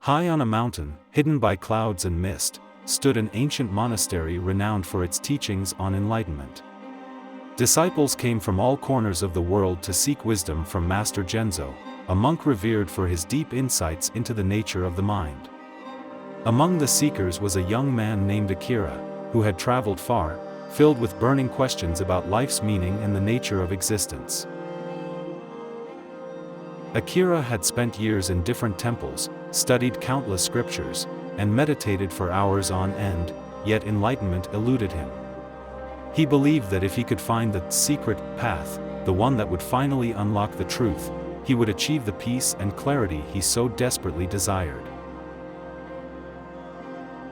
High on a mountain, hidden by clouds and mist, stood an ancient monastery renowned for its teachings on enlightenment. Disciples came from all corners of the world to seek wisdom from Master Genzo, a monk revered for his deep insights into the nature of the mind. Among the seekers was a young man named Akira, who had traveled far, filled with burning questions about life's meaning and the nature of existence. Akira had spent years in different temples, studied countless scriptures, and meditated for hours on end, yet enlightenment eluded him. He believed that if he could find the secret path, the one that would finally unlock the truth, he would achieve the peace and clarity he so desperately desired.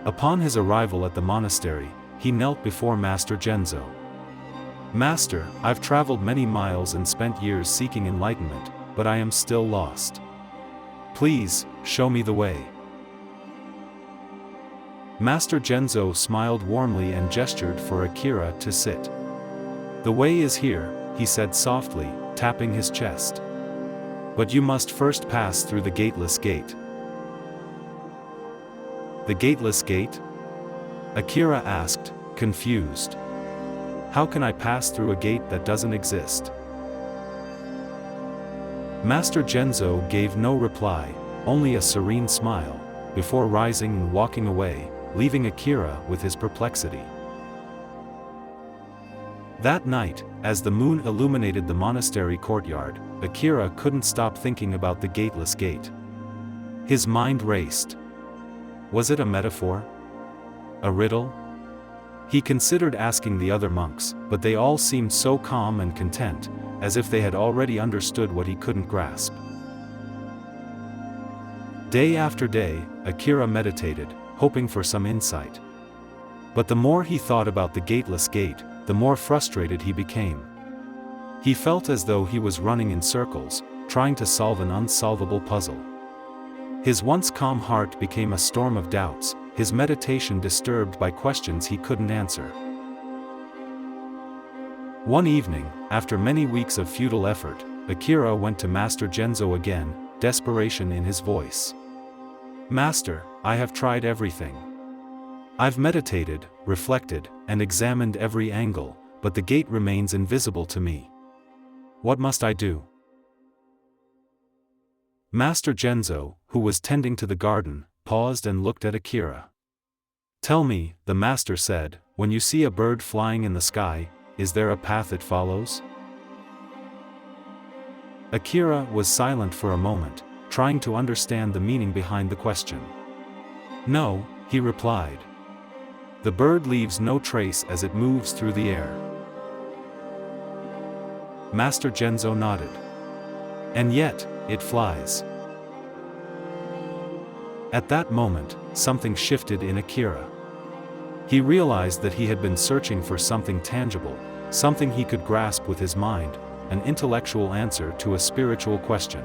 Upon his arrival at the monastery, he knelt before Master Genzo. "Master, I've traveled many miles and spent years seeking enlightenment, but I am still lost. Please, show me the way." Master Genzo smiled warmly and gestured for Akira to sit. "The way is here," he said softly, tapping his chest. "But you must first pass through the Gateless Gate." "The Gateless Gate?" Akira asked, confused. "How can I pass through a gate that doesn't exist?" Master Genzo gave no reply, only a serene smile, before rising and walking away, leaving Akira with his perplexity. That night, as the moon illuminated the monastery courtyard, Akira couldn't stop thinking about the Gateless Gate. His mind raced. Was it a metaphor? A riddle? He considered asking the other monks, but they all seemed so calm and content, as if they had already understood what he couldn't grasp. Day after day, Akira meditated, hoping for some insight. But the more he thought about the Gateless Gate, the more frustrated he became. He felt as though he was running in circles, trying to solve an unsolvable puzzle. His once calm heart became a storm of doubts, his meditation disturbed by questions he couldn't answer. One evening, after many weeks of futile effort, Akira went to Master Genzo again, desperation in his voice. "Master, I have tried everything. I've meditated, reflected, and examined every angle, but the gate remains invisible to me. What must I do?" Master Genzo, who was tending to the garden, paused and looked at Akira. "Tell me," the master said, "when you see a bird flying in the sky, is there a path it follows?" Akira was silent for a moment, trying to understand the meaning behind the question. "No," he replied. "The bird leaves no trace as it moves through the air." Master Genzo nodded. "And yet, it flies." At that moment, something shifted in Akira. He realized that he had been searching for something tangible, something he could grasp with his mind, an intellectual answer to a spiritual question.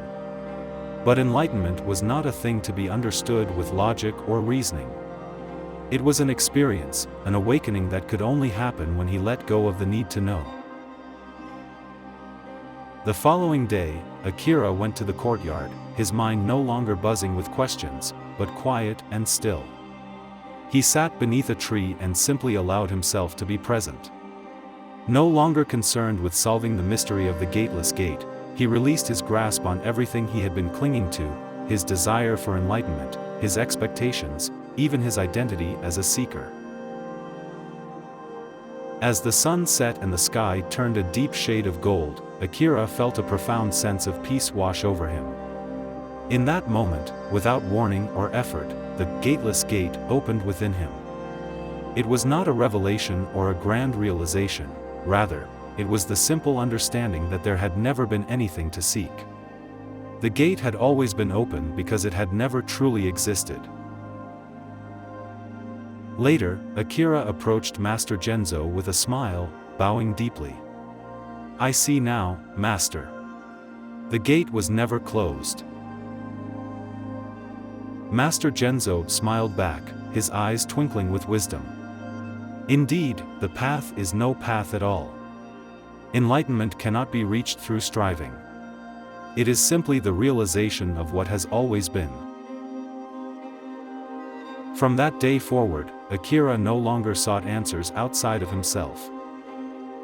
But enlightenment was not a thing to be understood with logic or reasoning. It was an experience, an awakening that could only happen when he let go of the need to know. The following day, Akira went to the courtyard, his mind no longer buzzing with questions, but quiet and still. He sat beneath a tree and simply allowed himself to be present. No longer concerned with solving the mystery of the Gateless Gate, he released his grasp on everything he had been clinging to, his desire for enlightenment, his expectations, even his identity as a seeker. As the sun set and the sky turned a deep shade of gold, Akira felt a profound sense of peace wash over him. In that moment, without warning or effort, the Gateless Gate opened within him. It was not a revelation or a grand realization, rather, it was the simple understanding that there had never been anything to seek. The gate had always been open because it had never truly existed. Later, Akira approached Master Genzo with a smile, bowing deeply. "I see now, Master. The gate was never closed." Master Genzo smiled back, his eyes twinkling with wisdom. "Indeed, the path is no path at all. Enlightenment cannot be reached through striving. It is simply the realization of what has always been." From that day forward, Akira no longer sought answers outside of himself.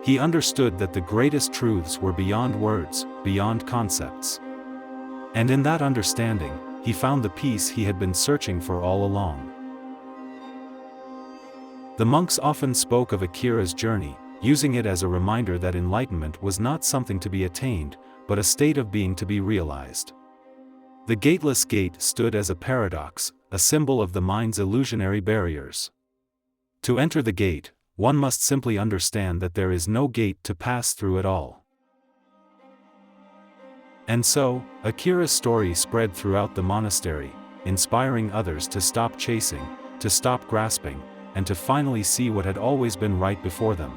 He understood that the greatest truths were beyond words, beyond concepts. And in that understanding, he found the peace he had been searching for all along. The monks often spoke of Akira's journey, using it as a reminder that enlightenment was not something to be attained, but a state of being to be realized. The Gateless Gate stood as a paradox, a symbol of the mind's illusionary barriers. To enter the gate, one must simply understand that there is no gate to pass through at all. And so, Akira's story spread throughout the monastery, inspiring others to stop chasing, to stop grasping, and to finally see what had always been right before them.